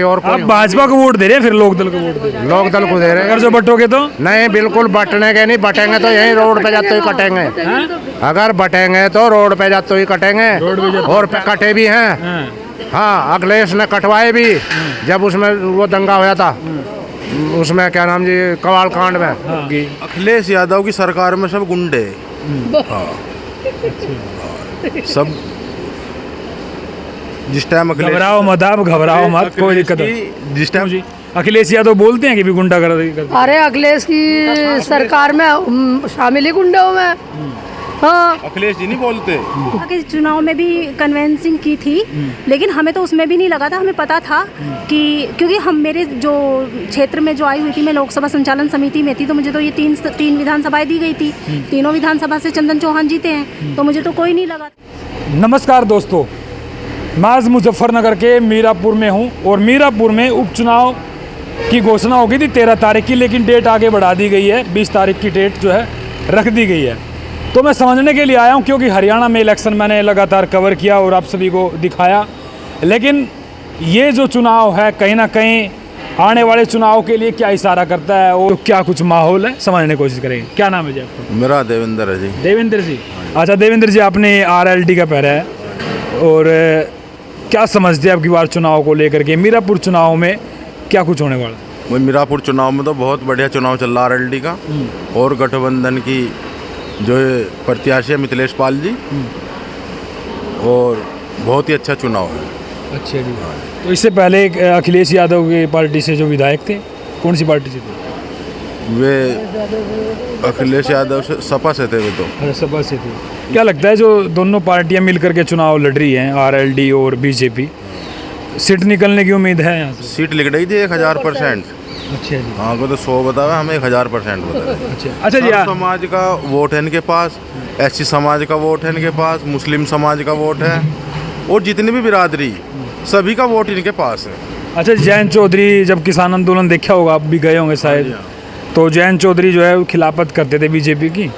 और आप भाजपा को वोट दे रहे हैं, फिर लोक दल को वोट दे रहे हैं? लोक दल को दे रहे हैं। अगर जो बटोगे तो नहीं, बिल्कुल बटने के नहीं, बटेंगे तो यहीं रोड पे जाते ही कटेंगे। अगर बटेंगे तो रोड पे जाते ही कटेंगे, और कटे भी हैं। हाँ, अखिलेश ने कटवाए भी, जब उसमें वो दंगा होया था, उसमें क्या नाम जी, कवाल कांड में। अखिलेश यादव की सरकार में सब गुंडे। हाँ। सब जिस टाइम घबराओ मत, आप घबराओ मत, कोई दिक्कत नहीं। जिस टाइम अखिलेश यादव बोलते हैं कि भी गुंडागर्दी करते हैं। अरे अखिलेश की सरकार में शामिल ही गुंडों में। हाँ, अखिलेश जी नहीं बोलते। के चुनाव में भी कन्वेंसिंग की थी, लेकिन हमें तो उसमें भी नहीं लगा था। हमें पता था कि क्योंकि हम मेरे जो क्षेत्र में जो आई हुई थी, मैं लोकसभा संचालन समिति में थी, तो मुझे तो ये तीन विधानसभाएं दी गई थी। तीनों विधानसभा से चंदन चौहान जीते हैं, तो मुझे तो कोई नहीं लगा। नमस्कार दोस्तों, मैं आज मुजफ्फरनगर के मीरापुर में हूँ और मीरापुर में उपचुनाव की घोषणा हो गई थी 13 तारीख की, लेकिन डेट आगे बढ़ा दी गई है। 20 तारीख की डेट जो है रख दी गई है। तो मैं समझने के लिए आया हूँ, क्योंकि हरियाणा में इलेक्शन मैंने लगातार कवर किया और आप सभी को दिखाया, लेकिन ये जो चुनाव है कहीं ना कहीं आने वाले चुनाव के लिए क्या इशारा करता है और क्या कुछ माहौल है, समझने की कोशिश करेंगे। क्या नाम है जी आपका? मेरा देवेंद्र है जी। देवेंद्र जी, अच्छा देवेंद्र जी, आपने RLD का पहरा है और क्या समझते हैं आपकी बार चुनाव को लेकर के? मीरापुर चुनाव में क्या कुछ होने वाला? वही मीरापुर चुनाव में तो बहुत बढ़िया चुनाव चल रहा है RLD का, और गठबंधन की जो प्रत्याशी है मिथिलेश पाल जी, और बहुत ही अच्छा चुनाव है। अच्छा जी। तो इससे पहले अखिलेश यादव की पार्टी से जो विधायक थे, कौन सी पार्टी से थे? वे अखिलेश यादव से सपा से थे वे तो। अच्छा, सपा से थे। क्या लगता है जो दोनों पार्टियां मिलकर के चुनाव लड़ रही हैं, RLD और BJP, सीट निकलने की उम्मीद है यहाँ से? सीट लिख रही थी 1000%। अच्छा जी। हाँ को तो 100 बतावा, हमें 1000% बतावा। अच्छा जी। समाज का वोट है इनके पास, SC समाज का वोट है इनके पास, मुस्लिम समाज का वोट है, और जितनी भी बिरादरी सभी का वोट इनके पास है। अच्छा, जयंत चौधरी जब किसान आंदोलन देखा होगा, आप भी गए होंगे शायद, तो जयंत चौधरी जो है वो खिलाफत करते थे BJP की,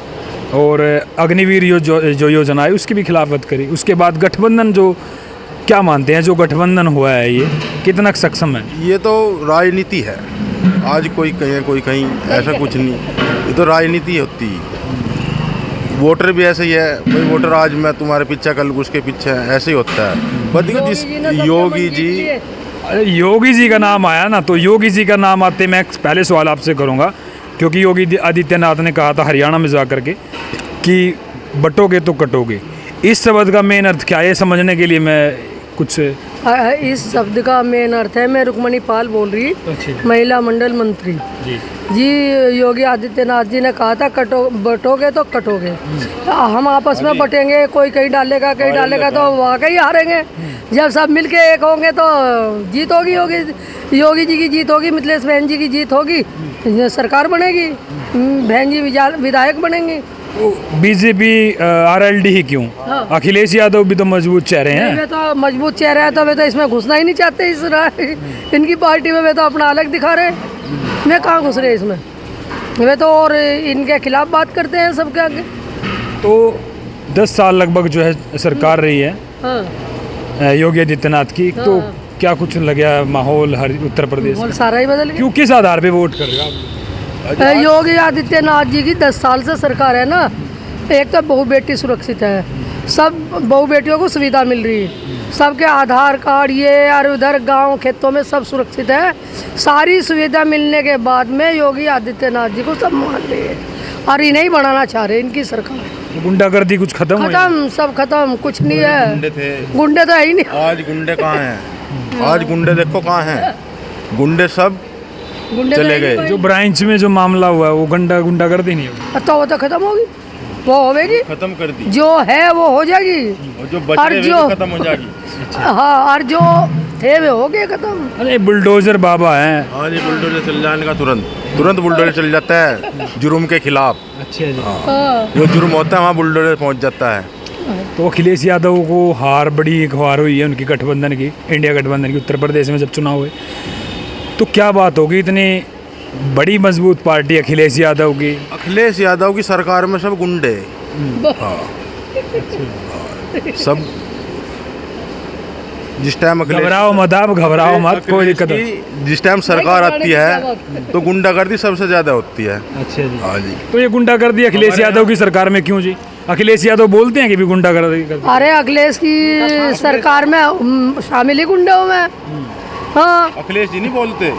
और अग्निवीर जो योजना है उसकी भी खिलाफत करी। उसके बाद गठबंधन, जो क्या मानते हैं जो गठबंधन हुआ है ये कितना सक्षम है? ये तो राजनीति है। आज कोई कहीं कोई कहीं, ऐसा कुछ नहीं, ये तो राजनीति होती है। वोटर भी ऐसे ही है, भाई वोटर आज मैं तुम्हारे पीछे कल उसके पीछे, ऐसे ही होता है। बट देखो जिस योगी जी का नाम आया ना, तो योगी जी का नाम आते मैं पहले सवाल आपसे करूंगा, क्योंकि योगी आदित्यनाथ ने कहा था हरियाणा में जा करके कि बटोगे तो कटोगे। इस शब्द का मेन अर्थ क्या है, ये समझने के लिए मैं कुछ इस शब्द का मेन अर्थ है, मैं रुक्मणी पाल बोल रही, महिला मंडल मंत्री जी। योगी आदित्यनाथ जी ने कहा था बटोगे तो कटोगे। हम आपस में बटेंगे, कोई कहीं डालेगा कहीं डालेगा, तो वाकई हारेंगे। जब सब मिलके एक होंगे तो जीत होगी, योगी जी की जीत होगी, मिथिलेश बहन जी की जीत होगी, सरकार बनेगी, बहन जी विधायक बनेंगे। BJP RLD ही क्यों? हाँ। अखिलेश यादव भी तो मजबूत चेहरे हैं। वे तो मजबूत चेहरा है, तो वे तो इसमें घुसना ही नहीं चाहते। इनकी पार्टी में वे तो अपना अलग दिखा रहे, वे कहाँ घुस रहे इसमें। वे तो और इनके खिलाफ बात करते हैं सबके आगे। तो 10 साल लगभग जो है सरकार रही है हाँ। योगी आदित्यनाथ की, हाँ। तो क्या कुछ लगा माहौल हर उत्तर प्रदेश में? सारा ही बदल गया। क्यों, किस आधार पे वोट कर रहे हो आप? योगी आदित्यनाथ जी की 10 साल से सरकार है ना। एक तो बहु बेटी सुरक्षित है, सब बहु बेटियों को सुविधा मिल रही है, सबके आधार कार्ड ये और उधर गांव खेतों में सब सुरक्षित है। सारी सुविधा मिलने के बाद में योगी आदित्यनाथ जी को सब मान रही है, और इन्हें ही बढ़ाना चाह रहे हैं इनकी सरकार। गुंडागर्दी कुछ खत्म सब खत्म, कुछ नहीं है। गुंडे तो है ही नहीं। आज गुंडे कहाँ हैं? आज गुंडे देखो कहाँ हैं, गुंडे सब चले गए। जो ब्रांच में जो मामला हुआ है वो गुंडागर्दी नहीं होगी, तो वो तो खत्म होगी, वो होगी, खत्म कर दी। जो है वो हो जाएगी, और जो बच रहे हैं खत्म हो जाएगी। हाँ, और जो थे वे हो गए खत्म। अरे बुलडोजर बाबा हैं। हाँ जी, बुलडोजर चल जाने का तुरंत बुलडोजर चल जाता है जुर्म के खिलाफ। अच्छा जी। हाँ। जो जुर्म होता है वहाँ बुलडोजर पहुँच जाता है। तो अखिलेश यादव को बड़ी हार हुई है उनकी गठबंधन की, इंडिया गठबंधन की, उत्तर प्रदेश में जब चुनाव हुए, तो क्या बात होगी? इतनी बड़ी मजबूत पार्टी अखिलेश यादव की। अखिलेश यादव की सरकार में सब गुंडे। हाँ। सब जिस टाइम अखिलेश घबराओ मत आप, घबराओ मत, कोई दिक्कत नहीं। जिस टाइम सरकार आती है तो गुंडागर्दी सबसे ज्यादा होती है। अच्छा जी। हाँ जी। तो ये गुंडागर्दी अखिलेश यादव की सरकार में क्यों जी? अखिलेश यादव बोलते हैं कि भी गुंडागर्दी करते हैं। अरे अखिलेश की सरकार में शामिल ही गुंडों में। हाँ, अखिलेश जी नहीं बोलते,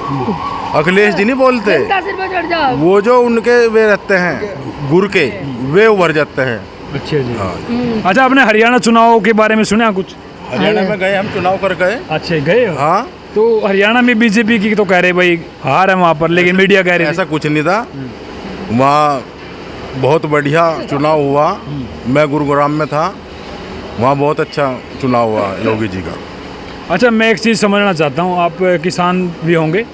अखिलेश जी नहीं बोलते, जनता सिर पे चढ़ जाओ। वो जो उनके वे रहते हैं गुर के, वे उभर जाते हैं। अच्छा जी। हाँ। अच्छा, आपने हरियाणा चुनाव के बारे में सुना कुछ? हरियाणा में गए, हम चुनाव कर गए। अच्छा, गए हो? हाँ, तो हरियाणा में बीजेपी की तो कह रहे भाई हार है वहाँ पर, लेकिन मीडिया कह रही ऐसा कुछ नहीं था। वहाँ बहुत बढ़िया चुनाव हुआ। मैं गुरुग्राम में था, वहाँ बहुत अच्छा चुनाव हुआ योगी जी का। अच्छा, मैं एक चीज़ समझना चाहता हूँ, आप किसान भी होंगे।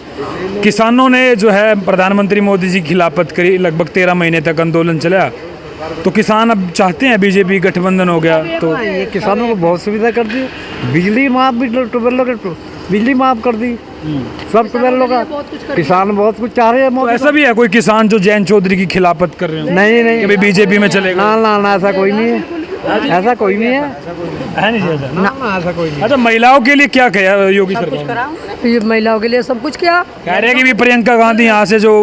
किसानों ने जो है प्रधानमंत्री मोदी जी की खिलाफत करी, लगभग 13 महीने तक आंदोलन चला, तो किसान अब चाहते हैं बीजेपी गठबंधन हो गया तो ये किसानों को बहुत सुविधा कर दी। बिजली माफ भी, ट्यूबवेलों के बिजली माफ कर दी, सब ट्यूबवेलों का। किसान बहुत कुछ चाह रहे हैं। तो ऐसा भी है कोई किसान जो जैन चौधरी की खिलाफत कर रहे हो नहीं नहीं, कि भाई बीजेपी में चलेगा? ना ना ना, ऐसा कोई नहीं है, ऐसा कोई नहीं है, है नहीं जी ऐसा? ना ऐसा कोई नहीं। अच्छा, महिलाओं के लिए क्या किया योगी सरकार? ये महिलाओं के लिए सब कुछ किया। कह रहे हैं कि भी प्रियंका गांधी यहाँ से जो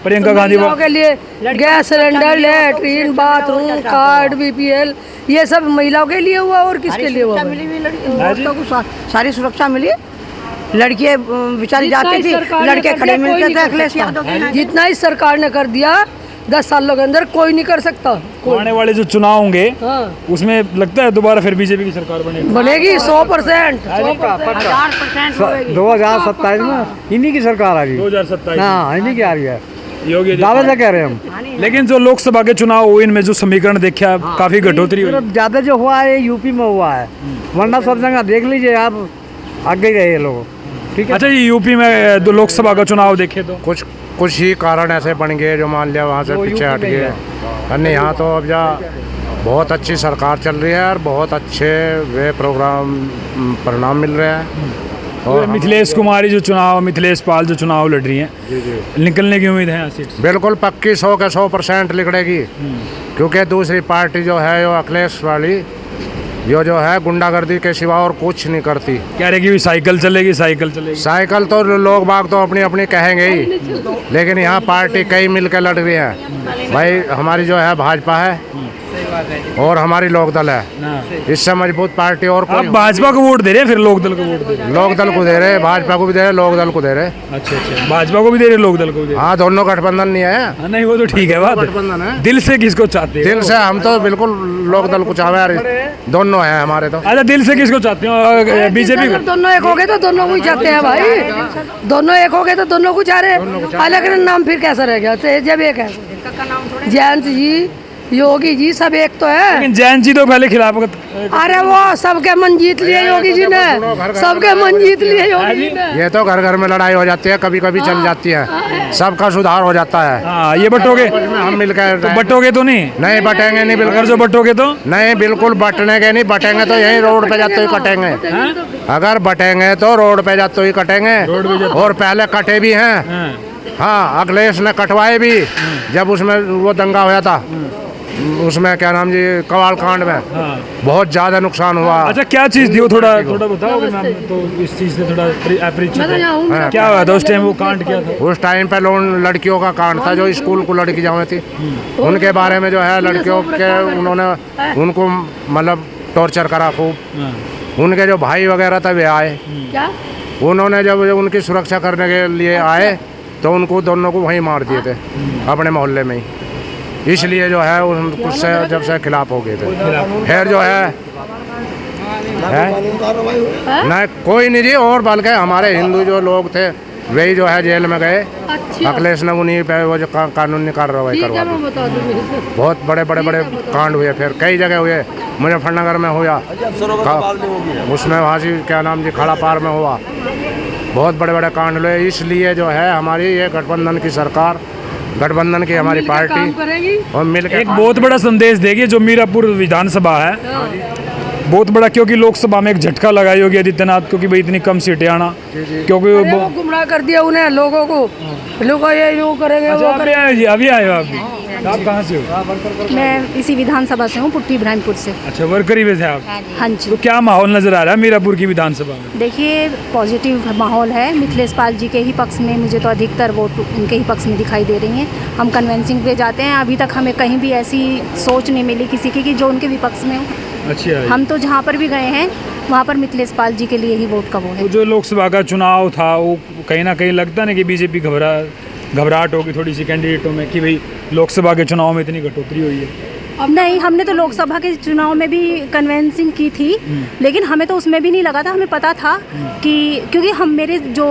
प्रियंका गांधी महिलाओं के लिए gas cylinder, latrine, bathroom card, BPL, ये सब महिलाओं के लिए हुआ और किसके लिए हुआ? औरतों को सारी सुरक्षा मिली। लड़कियां बेचारी जाती थी, लड़के खड़े मिलते थे अखिलेश यादव के। जितना इस सरकार ने कर दिया 10 सालों के अंदर कोई नहीं कर सकता। आने वाले जो चुनाव होंगे हाँ, उसमें लगता है दोबारा फिर बीजेपी की सरकार बनेगी? बनेगी 100%। 2027 में इन्हीं की सरकार आ रही है। 2027 हाँ, इन्हीं की आ रही है, योगी दावे से कह रहे हैं हम। लेकिन जो लोकसभा के चुनाव हुए इनमें जो समीकरण देखा काफी घटोतरी हुई। सिर्फ ज्यादा जो हुआ है यूपी में हुआ है, वरना सब जगह देख लीजिए आप, आगे गए ये लोग। ठीक है। अच्छा, ये यूपी में जो लोकसभा का चुनाव देखे तो कुछ ही कारण ऐसे बन गए जो मान लिया वहाँ से पीछे हट गए। अन्य यहाँ तो अब जा बहुत अच्छी सरकार चल रही है और बहुत अच्छे वे प्रोग्राम परिणाम मिल रहे हैं। और मिथिलेश कुमारी जो चुनाव, मिथिलेश पाल जो चुनाव लड़ रही हैं, निकलने की उम्मीद है यहाँ सीट से? बिल्कुल पक्की 100 के 100% निकलेगी। क्योंकि दूसरी पार्टी जो है जो अखिलेश वाली, जो है गुंडागर्दी के सिवा और कुछ नहीं करती। कह रहे कि भी साइकिल चलेगी, साइकिल चलेगी। साइकिल तो लोग बाग तो अपनी अपनी कहेंगे ही, लेकिन यहाँ पार्टी कई मिल के लड़ रही है। भाई हमारी जो है भाजपा है और हमारी लोकदल है, इससे मजबूत पार्टी और आप कोई। भाजपा को वोट दे रहे हैं, फिर लोकदल को वोट दे रहे हैं? लोकदल को दे रहे, भाजपा को भी दे रहे, लोकदल को दे रहे। अच्छा अच्छा, भाजपा को भी दे रहे, लोकदल को भी दे रहे? हाँ, दोनों गठबंधन नहीं है। हाँ, नहीं वो तो ठीक है बात। गठबंधन है। दिल से किसको चाहते हो? दिल से हम तो बिल्कुल लोकदल को चाहे यार, दोनों है हमारे तो। अच्छा, दिल से किसको चाहते हो? बीजेपी को? दोनों एक हो गए तो दोनों को ही चाहते हैं भाई। दोनों एक हो गए तो दोनों को चाह रहे। अलग नाम फिर कैसा रह गया? तो जब एक है जयंत जी, योगी जी, सब एक तो है। लेकिन जैन जी तो पहले खिलाफ। अरे वो सबके मन जीत लिए योगी जी ने, सबके मन जीत लिए योगी जी ने। ये तो घर घर में लड़ाई हो जाती है, कभी कभी चल जाती है, सबका सुधार हो जाता है। हाँ, ये बटोगे हम मिलकर तो बटोगे तो नहीं? नहीं बटेंगे नहीं, बिल्कुल अगर जो बटोगे तो नहीं, बिल्कुल बटने के नहीं, बटेंगे तो यही रोड पे जाते ही कटेंगे। अगर बटेंगे तो रोड पे जाते ही कटेंगे, और पहले कटे भी हैं। हाँ, अखिलेश ने कटवाए भी, जब उसमें वो दंगा हुआ था, उसमें क्या नाम जी, कवाल कांड में बहुत ज्यादा नुकसान हुआ। अच्छा, क्या चीज थी वो? थोड़ा बताओगे मैम? तो इस चीज से थोड़ा अपरिचित है। क्या हुआ था उस टाइम? वो कांड क्या था उस टाइम पे लोन लड़कियों का कांड था, जो स्कूल को लड़की जावे थी, उनके बारे में जो है लड़कियों के उन्होंने उनको मतलब टॉर्चर करा खूब। उनके जो भाई वगैरह थे वे आए, उन्होंने जब उनकी सुरक्षा करने के लिए आए तो उनको दोनों को वहीं मार दिए थे अपने मोहल्ले में ही। इसलिए जो है उससे जब से खिलाफ हो गए थे। फिर जो है नहीं कोई नहीं जी, और बल्कि हमारे हिंदू जो लोग थे वही जो है जेल में गए। अखिलेश ने उन्हीं पे वो जो कानूनी कार्रवाई करवा दी। बहुत बड़े कांड हुए, फिर कई जगह हुए। मुजफ्फरनगर में हुआ, उसमें वहाँ से क्या नाम जी, खड़ा पार में हुआ। बहुत बड़े कांड हुए। इसलिए जो है हमारी ये गठबंधन की सरकार, गठबंधन की हमारी पार्टी और मिलकर एक बहुत बड़ा संदेश देगी। जो मीरापुर विधानसभा है बहुत बड़ा, क्योंकि लोकसभा में एक झटका लगा योगी आदित्यनाथ को कि भाई इतनी कम सीटें आना, क्योंकि वो गुमराह कर दिया उन्हें, लोगों को। लोग ये यूँ करेंगे, वो अभी आए हो आप भी? आप कहाँ से हो? मैं इसी विधानसभा से हूँ, पुट्टी इब्राहिमपुर से। अच्छा, वर्कर ही में थे आप? हाँ जी। तो क्या माहौल नज़र आ रहा है मीरापुर की विधानसभा में? देखिए, पॉजिटिव माहौल है। मिथिलेश पाल जी के ही पक्ष में, मुझे तो अधिकतर वोट उनके ही पक्ष में दिखाई दे रही हैं। हम कन्वेंसिंग पे जाते हैं, अभी तक हमें कहीं भी ऐसी सोच नहीं मिली किसी की कि जो उनके विपक्ष में हो। अच्छा, हम तो जहाँ पर भी गए हैं वहाँ पर मिथिलेश पाल जी के लिए ही वोट का वो है। तो जो लोकसभा का चुनाव था वो कहीं ना कहीं लगता ना कि बीजेपी घबराहट होगी थोड़ी सी कैंडिडेटों में कि भाई लोकसभा के चुनाव में इतनी कटौती हुई है? अब नहीं, हमने तो लोकसभा के चुनाव में भी कन्वेंसिंग की थी, लेकिन हमें तो उसमें भी नहीं लगा था। हमें पता था कि क्योंकि हम मेरे जो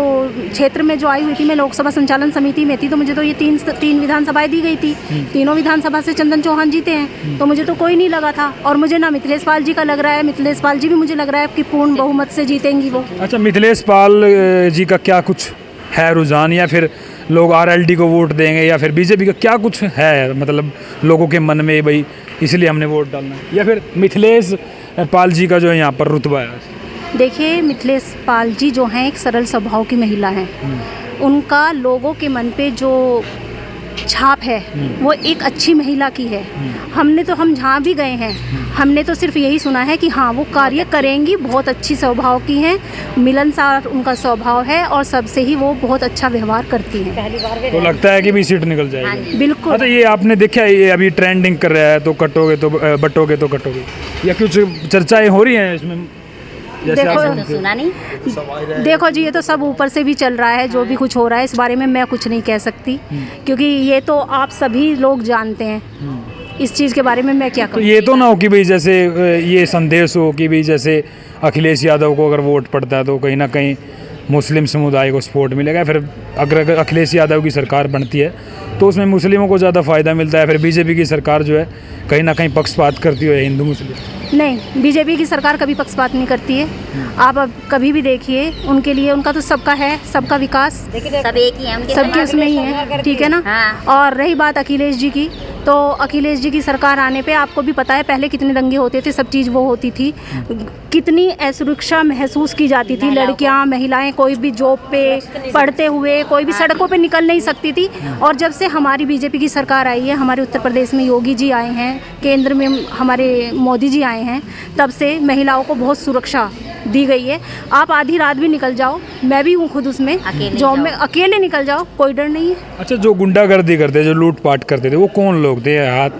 क्षेत्र में जो आई हुई थी, मैं लोकसभा संचालन समिति में थी, तो मुझे तो ये तीन विधानसभाएं दी गई थी। तीनों विधानसभा से चंदन चौहान जीते हैं, तो मुझे तो कोई नहीं लगा था। और मुझे ना मिथिलेश पाल जी का लग रहा है, मिथिलेश पाल जी भी मुझे लग रहा है कि पूर्ण बहुमत से जीतेंगी वो। अच्छा, मिथिलेश पाल जी का क्या कुछ है रुझान, या फिर लोग आरएलडी को वोट देंगे, या फिर बीजेपी का क्या कुछ है मतलब लोगों के मन में भाई इसलिए हमने वोट डालना है, या फिर मिथिलेश पाल जी का जो है यहाँ पर रुतबा है? देखिए, मिथिलेश पाल जी जो हैं एक सरल स्वभाव की महिला हैं। उनका लोगों के मन पे जो छाप है वो एक अच्छी महिला की है। हम जहाँ भी गए हैं हमने तो सिर्फ यही सुना है कि हाँ वो कार्य करेंगी, बहुत अच्छी स्वभाव की हैं, मिलनसार उनका स्वभाव है और सबसे ही वो बहुत अच्छा व्यवहार करती हैं। तो लगता है कि भी सीट निकल जाएगी? बिल्कुल। अच्छा, ये आपने देखा है ये अभी ट्रेंडिंग कर रहा है, तो कटोगे तो बटोगे तो कटोगे, या कुछ चर्चाएं हो रही हैं इसमें? देखो जी, ये तो सब ऊपर से भी चल रहा है। जो भी कुछ हो रहा है इस बारे में मैं कुछ नहीं कह सकती, क्योंकि ये तो आप सभी लोग जानते हैं। इस चीज़ के बारे में मैं क्या कहूँ? तो ये तो ना हो कि भाई जैसे ये संदेश हो कि भाई जैसे अखिलेश यादव को अगर वोट पड़ता है तो कहीं ना कहीं मुस्लिम समुदाय को सपोर्ट मिलेगा, फिर अगर अखिलेश यादव की सरकार बनती है तो उसमें मुस्लिमों को ज़्यादा फ़ायदा मिलता है, फिर बीजेपी की सरकार जो है कहीं ना कहीं पक्षपात करती है हिंदू मुस्लिम? नहीं, बीजेपी की सरकार कभी पक्षपात नहीं करती है। आप अब कभी भी देखिए, उनके लिए उनका तो सबका है, सबका विकास सब एक ही है, सबके उसमें ही है, ठीक है ना? और रही बात अखिलेश जी की, तो अखिलेश जी की सरकार आने पे आपको भी पता है पहले कितने दंगे होते थे, सब चीज़ वो होती थी, कितनी असुरक्षा महसूस की जाती थी। लड़कियां, महिलाएं कोई भी जॉब पे पढ़ते हुए कोई भी सड़कों पे निकल नहीं सकती थी। और जब से हमारी बीजेपी की सरकार आई है, हमारे उत्तर प्रदेश में योगी जी आए हैं, केंद्र में हमारे मोदी जी आए हैं, तब से महिलाओं को बहुत सुरक्षा दी गई है। आप आधी रात भी निकल जाओ, मैं भी हूँ खुद उसमें, जॉब में अकेले निकल जाओ, कोई डर नहीं है। अच्छा, जो गुंडागर्दी करते, जो लूटपाट करते थे, वो कौन लोग थे? हाथ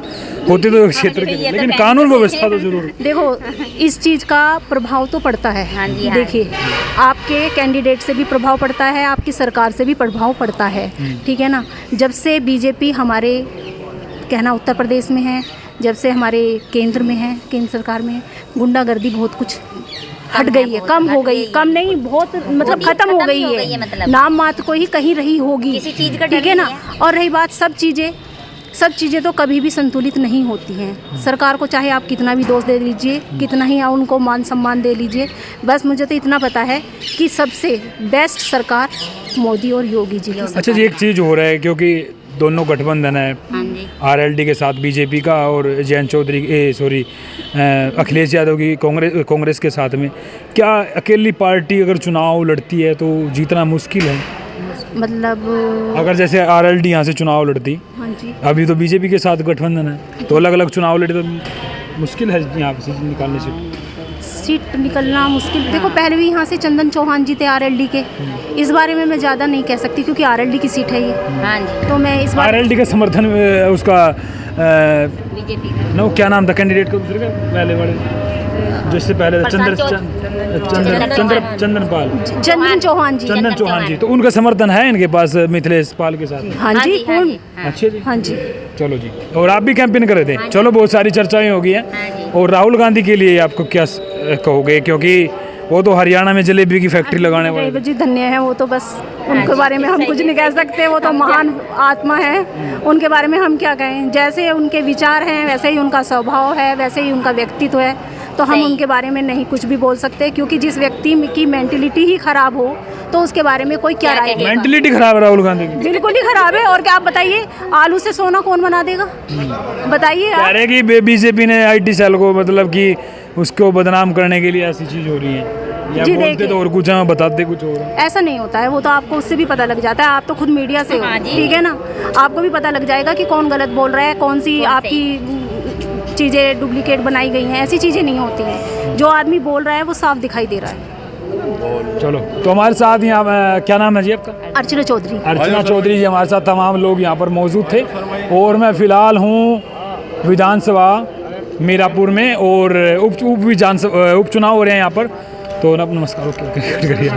होते तो क्षेत्र के, लेकिन कानून व्यवस्था तो जरूर। देखो, इस चीज़ का प्रभाव तो पड़ता है। देखिए, आपके कैंडिडेट से भी प्रभाव पड़ता है, आपकी सरकार से भी प्रभाव पड़ता है, ठीक है ना? जब से बीजेपी हमारे कहना उत्तर प्रदेश में है, जब से हमारे केंद्र में है, केंद्र सरकार में है, गुंडागर्दी बहुत कुछ हट गई है, कम हो गई, कम नहीं बहुत मतलब खत्म हो गई है, मतलब नाम मात्र को ही कहीं रही होगी, ठीक है ना? और रही बात सब चीज़ें तो कभी भी संतुलित नहीं होती हैं। सरकार को चाहे आप कितना भी दोष दे लीजिए, कितना ही उनको मान सम्मान दे लीजिए, बस मुझे तो इतना पता है कि सबसे बेस्ट सरकार मोदी और योगी जी की। अच्छा जी, एक चीज़ हो रहा है क्योंकि दोनों गठबंधन है, आरएलडी के साथ बीजेपी का और जयंत चौधरी अखिलेश यादव की कांग्रेस के साथ में, क्या अकेली पार्टी अगर चुनाव लड़ती है तो जीतना मुश्किल है? मतलब अगर जैसे आरएलडी यहाँ से चुनाव लड़ती, हाँ जी, अभी तो बीजेपी के साथ गठबंधन है, तो अलग अलग चुनाव लड़े तो मुश्किल है यहाँ से निकालने से सीट निकलना मुश्किल। देखो, पहले भी यहाँ से चंदन चौहान जी थे आरएलडी के, इस बारे में मैं ज़्यादा नहीं कह सकती क्योंकि आरएलडी की सीट है ये। तो मैं इस बार आरएलडी का समर्थन में उसका नो क्या नाम था कैंडिडेट का दूसरे का पहले वाले, जिससे पहले चंदन चौहान जी, तो उनका समर्थन है इनके पास मिथिलेश पाल के साथ? हाँ जी, पूर्ण। अच्छे जी, हाँ जी। चलो जी, और आप भी कैंपेन कर रहे थे? चलो, बहुत सारी चर्चाएं हो गई हैं। और राहुल गांधी के लिए आपको क्या कहोगे, क्योंकि वो तो हरियाणा में जलेबी की फैक्ट्री लगाने वाले जी, धन्य है वो तो, बस उनके बारे में हम कुछ नहीं कह सकते, वो तो महान आत्मा है, उनके बारे में हम क्या कहें। जैसे उनके विचार हैं वैसे ही उनका स्वभाव है, वैसे ही उनका व्यक्तित्व है, तो हम उनके बारे में नहीं कुछ भी बोल सकते, क्योंकि जिस व्यक्ति की मेंटलिटी ही खराब हो तो उसके बारे में कोई क्या राय देगा? मेंटलिटी खराब है राहुल गांधी की? बिल्कुल ही खराब है। और क्या आप बताइए, आलू से सोना कौन बना देगा? बताइए कि बीजेपी ने IT सेल को मतलब कि उसको बदनाम करने के लिए ऐसी चीज़ हो रही है, या जी, बोलते देखिए। तो और कुछ हैं, बताते कुछ और हैं। ऐसा नहीं होता है, वो तो आपको उससे भी पता लग जाता है। आप तो खुद मीडिया से हो, ठीक है ना, आपको भी पता लग जाएगा कि कौन गलत बोल रहा है, कौन सी आपकी चीज़ें डुप्लीकेट बनाई गई हैं। ऐसी चीज़ें नहीं होती हैं, जो आदमी बोल रहा है वो साफ दिखाई दे रहा है। चलो, तो हमारे साथ यहाँ क्या नाम है जी आपका? अर्चना चौधरी। अर्चना चौधरी जी हमारे साथ, तमाम लोग यहाँ पर मौजूद थे। और मैं फ़िलहाल हूँ विधानसभा मीरापुर में, और उपचुनाव हो रहे हैं यहाँ पर। तो नमस्कार, ओके करिए।